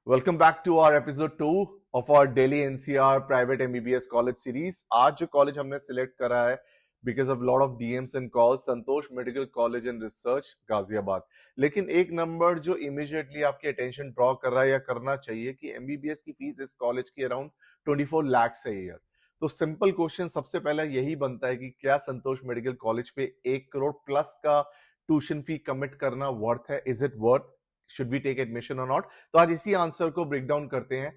Welcome back to our episode 2 of our daily NCR private MBBS college series. आज जो college हमने select करा है because of lot of DMs and calls, Santosh medical college and research Ghaziabad. लेकिन एक number जो immediately आपकी attention draw कर रहा है या करना चाहिए कि एमबीबीएस की फीस इस कॉलेज की अराउंड 24 लाख है ईयर. तो सिंपल क्वेश्चन सबसे पहला यही बनता है कि क्या संतोष मेडिकल कॉलेज पे 1 करोड़ प्लस का ट्यूशन फी कमिट करना वर्थ है? Is it worth? Should we take admission और नॉट? तो आज इसी आंसर को ब्रेक डाउन करते हैं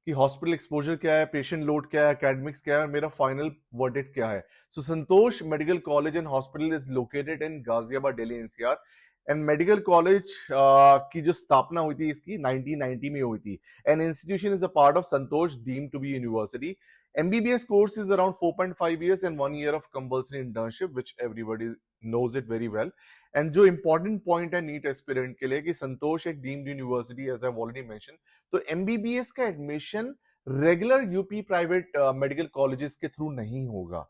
कि हॉस्पिटल एक्सपोजर क्या है, पेशेंट लोड क्या है, एकेडमिक्स क्या है और मेरा फाइनल वर्डिक्ट क्या है. So Santosh medical college and hospital is located in Ghaziabad, Delhi NCR. And medical college की जो स्थापना हुई थी इसकी 1990 में हुई थी. An institution is a part of Santosh deemed to be university. MBBS course is around 4.5 years and 1 year of compulsory internship, which everybody knows it very well. And जो इंपॉर्टेंट पॉइंट है नीट एस्पिरेंट के लिए कि संतोष एक deemed university as I already mention. तो MBBS का admission regular UP private medical colleges के through नहीं होगा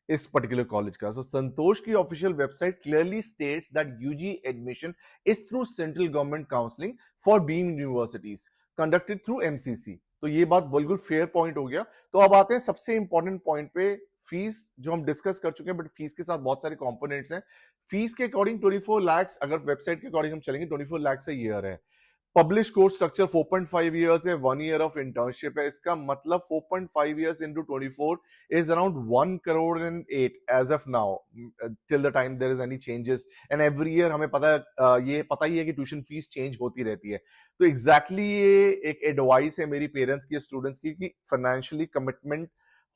इस पर्टिकुलर कॉलेज का. सो संतोष की official website clearly states that UG admission is through central government counselling for deemed universities conducted through MCC. तो ये बात बिल्कुल फेयर पॉइंट हो गया. तो अब आते हैं सबसे इंपॉर्टेंट पॉइंट पे. फीस जो हम डिस्कस कर चुके हैं, बट फीस के साथ बहुत सारे कंपोनेंट्स हैं. फीस के अकॉर्डिंग 24 लाख, अगर वेबसाइट के अकॉर्डिंग हम चलेंगे 24 लाख से ईयर है. पब्लिश कोर्स स्ट्रक्चर 4.5 इयर्स है, 1 ईयर ऑफ इंटर्नशिप है. इसका मतलब 4.5 years into 24 is around 1 crore and 8 as of now till the time there is any changes. And every year हमें ये पता ही है कि ट्यूशन फीस चेंज होती रहती है. तो एग्जैक्टली ये एक एडवाइस है मेरी पेरेंट्स की, स्टूडेंट्स की, कि फाइनेंशियली कमिटमेंट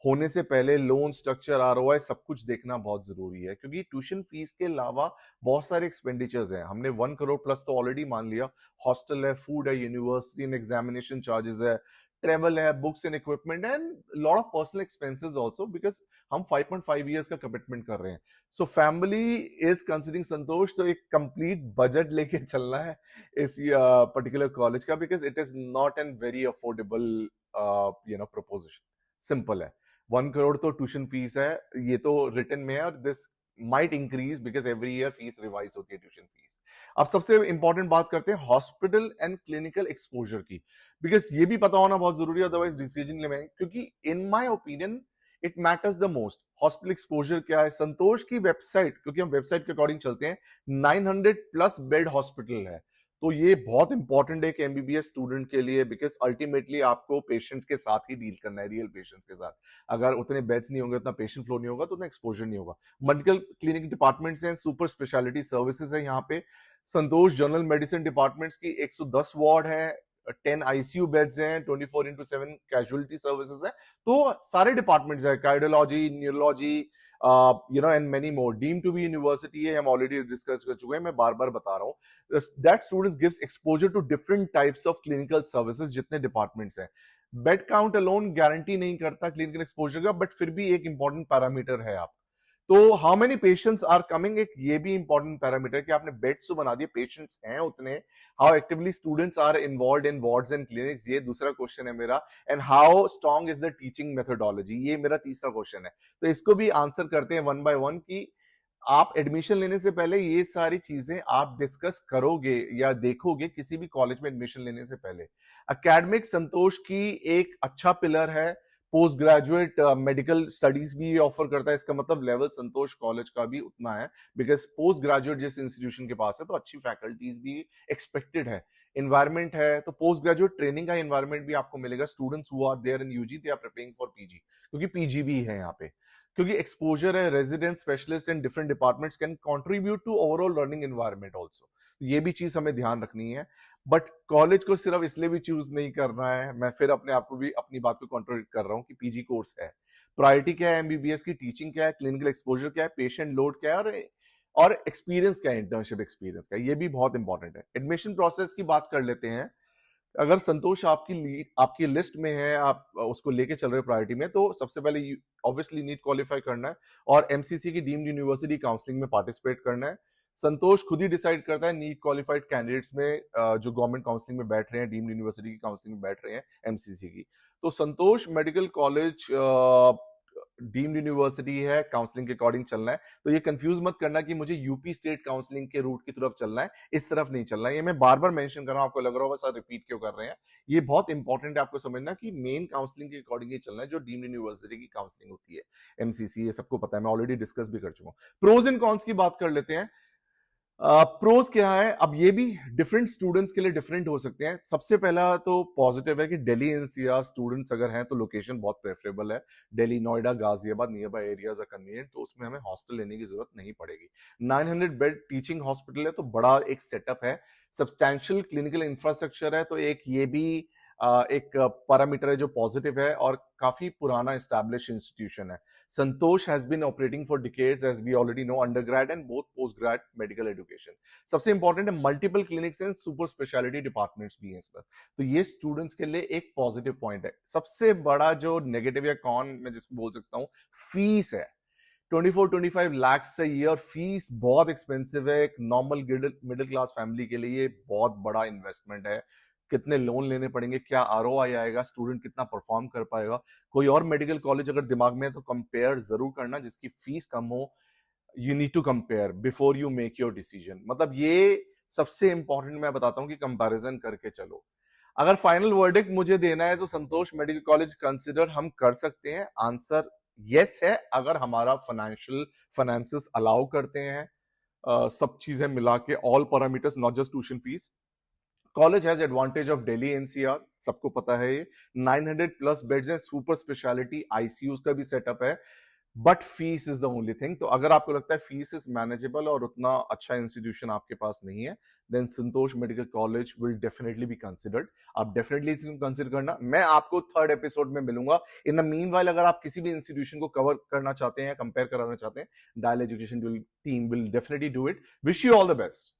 होने से पहले लोन स्ट्रक्चर, आरओआई सब कुछ देखना बहुत जरूरी है. क्योंकि ट्यूशन फीस के अलावा बहुत सारे एक्सपेंडिचर्स हैं. हमने 1 करोड़ प्लस तो ऑलरेडी मान लिया. हॉस्टल है, फूड है, यूनिवर्सिटी एंड एग्जामिनेशन चार्जेस है, ट्रेवल है, books and equipment and lot of personal expenses also, because हम 5.5 इयर्स का कमिटमेंट कर रहे हैं. सो फैमिली इज कंसिडरिंग संतोष, तो एक कंप्लीट बजट लेके चलना है इस पर्टिकुलर कॉलेज का, because it is not an very affordable proposition. Simple है. 1 करोड़ तो ट्यूशन फीस है, ये तो रिटर्न में है, और this might increase because every year fees revise होती है ट्यूशन फीस. अब सबसे इंपॉर्टेंट बात करते हैं हॉस्पिटल एंड क्लिनिकल एक्सपोजर की, बिकॉज ये भी पता होना बहुत जरूरी है, अदरवाइज डिसीजन लेंगे. क्योंकि in my opinion it matters the most. Hospital exposure क्या है? संतोष की वेबसाइट, क्योंकि हम वेबसाइट के अकॉर्डिंग चलते हैं, 900 प्लस बेड हॉस्पिटल है. तो ये बहुत इंपॉर्टेंट है एक एमबीबीएस स्टूडेंट के लिए, बिकॉज अल्टीमेटली आपको पेशेंट्स के साथ ही डील करना है, रियल पेशेंट्स के साथ. अगर उतने बेड्स नहीं होंगे, उतना पेशेंट फ्लो नहीं होगा, तो उतना एक्सपोजर नहीं होगा. मेडिकल क्लिनिक डिपार्टमेंट्स हैं, सुपर स्पेशलिटी सर्विसेज है यहाँ पे. संतोष जनरल मेडिसिन डिपार्टमेंट्स की 110 वार्ड है, 10 आईसीयू बेड्स हैं, 24/7 कैजुअलिटी सर्विसेज है. तो सारे डिपार्टमेंट्स है, cardiology, neurology, and many more. Deem to be university है, हम ऑलरेडी डिस्कस कर चुके हैं, मैं बार बार बता रहा हूँ. That students gives exposure to different types of clinical services. जितने डिपार्टमेंट्स हैं, बेड काउंट अलोन गारंटी नहीं करता क्लिनिकल एक्सपोजर का, बट फिर भी एक इंपॉर्टेंट पैरामीटर है. आप तो how many patients are coming, एक ये भी इंपॉर्टेंट पैरामीटर कि आपने बेड्स तो बना दिए, पेशेंट्स हैं उतने. How actively students are involve in wards and clinics, ये दूसरा क्वेश्चन है मेरा. And how strong is the teaching methodology, ये मेरा तीसरा क्वेश्चन है. तो इसको भी आंसर करते हैं वन बाय वन कि आप एडमिशन लेने से पहले ये सारी चीजें आप डिस्कस करोगे या देखोगे किसी भी कॉलेज में एडमिशन लेने से पहले. एकेडमिक संतोष की एक अच्छा पिलर है. पोस्ट ग्रेजुएट मेडिकल स्टडीज भी ऑफर करता है. इसका मतलब लेवल संतोष कॉलेज का भी उतना है, बिकॉज पोस्ट ग्रेजुएट जिस इंस्टीट्यूशन के पास है तो अच्छी फैकल्टीज भी एक्सपेक्टेड है. इन्वायरमेंट है तो पोस्ट ग्रेजुएट ट्रेनिंग का इन्वायरमेंट भी आपको मिलेगा. Students who are there in UG, they are preparing for PG, क्योंकि पीजी भी है यहाँ पे. क्योंकि एक्सपोजर है, resident specialist and different departments can contribute to overall learning environment also. ये भी चीज हमें ध्यान रखनी है. बट कॉलेज को सिर्फ इसलिए भी चूज नहीं करना है. मैं फिर अपने आप को भी अपनी बात को कॉन्ट्रोडिक्ट कर रहा हूँ कि पीजी कोर्स है. प्रायोरिटी क्या है एमबीबीएस की? टीचिंग क्या है, क्लिनिकल एक्सपोजर क्या है, पेशेंट लोड क्या है, और एक्सपीरियंस क्या है, इंटर्नशिप एक्सपीरियंस का. ये भी बहुत इंपॉर्टेंट है. एडमिशन प्रोसेस की बात कर लेते हैं. अगर संतोष आपकी लिस्ट में है, आप उसको लेके चल रहे हो प्रायोरिटी में, तो सबसे पहले ऑब्वियसली नीट क्वालिफाई करना है और एमसीसी की डीम्ड यूनिवर्सिटी काउंसलिंग में पार्टिसिपेट करना है. संतोष खुद ही डिसाइड करता है नीट क्वालिफाइड कैंडिडेट्स में जो गवर्नमेंट काउंसलिंग में बैठ रहे हैं, डीम्ड यूनिवर्सिटी की काउंसलिंग में बैठ रहे हैं, एमसीसी की. तो संतोष मेडिकल कॉलेज डीम्ड यूनिवर्सिटी है, काउंसलिंग के अकॉर्डिंग चलना है। तो ये कंफ्यूज मत करना कि मुझे यूपी स्टेट काउंसलिंग के रूट की तरफ चलना है, इस तरफ नहीं चलना है। ये मैं बार बार मेंशन कर रहा हूं, आपको लग रहा होगा सर रिपीट क्यों कर रहे हैं। ये बहुत इंपॉर्टेंट है आपको समझना कि मेन काउंसलिंग के अकॉर्डिंग ही चलना है, जो डीम्ड यूनिवर्सिटी की काउंसलिंग होती है, एमसीसी, ये सबको पता है, मैं ऑलरेडी डिस्कस भी कर चुका हूं। प्रोज एंड कॉन्स की बात कर लेते हैं। प्रोज क्या है, अब ये भी डिफरेंट स्टूडेंट्स के लिए डिफरेंट हो सकते हैं। सबसे पहला तो पॉजिटिव है कि दिल्ली एनसीआर स्टूडेंट्स अगर हैं तो लोकेशन बहुत प्रेफरेबल है। Delhi, Noida, Ghaziabad near by areas are convenient, तो उसमें हमें हॉस्टल लेने की जरूरत नहीं पड़ेगी। 900 बेड टीचिंग हॉस्पिटल है, तो बड़ा एक सेटअप है। सब्सटैंशियल क्लिनिकल इंफ्रास्ट्रक्चर है, तो एक ये भी एक पैरामीटर है जो पॉजिटिव है, और काफी पुराना एस्टैब्लिश इंस्टीट्यूशन है। Santosh has been operating for decades, as we already know, undergrad and both post grad medical education. सबसे इंपॉर्टेंट है multiple clinics and super speciality departments भी हैं इस पर, तो ये स्टूडेंट्स के लिए एक पॉजिटिव पॉइंट है। सबसे बड़ा जो नेगेटिव या कॉन मैं जिसको बोल सकता हूँ, फीस है। 24-25 lakhs a year फीस बहुत एक्सपेंसिव है। एक नॉर्मल मिडिल क्लास फैमिली के लिए बहुत बड़ा इन्वेस्टमेंट है। कितने लोन लेने पड़ेंगे, क्या आरओआई आएगा, स्टूडेंट कितना परफॉर्म कर पाएगा। कोई और मेडिकल कॉलेज अगर दिमाग में है तो कंपेयर जरूर करना, जिसकी फीस कम हो। You need to compare before you make your decision, मतलब ये सबसे इंपॉर्टेंट मैं बताता हूँ कि कंपैरिजन करके चलो। अगर फाइनल वर्डिक्ट मुझे देना है तो संतोष मेडिकल कॉलेज कंसिडर हम कर सकते हैं। आंसर यस है, अगर हमारा फाइनेंसेस अलाउ करते हैं, सब चीजें मिला के, all parameters, not just tuition fees. College has advantage of Delhi NCR, सबको पता है ये। 900 प्लस बेड्स हैं, सुपर स्पेशलिटी आईसीयूज का भी सेटअप है, but fees is the only thing. तो अगर आपको लगता है फीस इज मैनेजेबल और उतना अच्छा इंस्टीट्यूशन आपके पास नहीं है, then Santosh medical college will definitely be considered. आप डेफिनेटली इसको कंसिडर करना। मैं आपको थर्ड एपिसोड में मिलूंगा। इन द मीनवाइल अगर आप किसी भी इंस्टीट्यूशन को कवर करना चाहते हैं, कंपेयर कराना चाहते हैं, dial education team will definitely do it. Wish you all the best.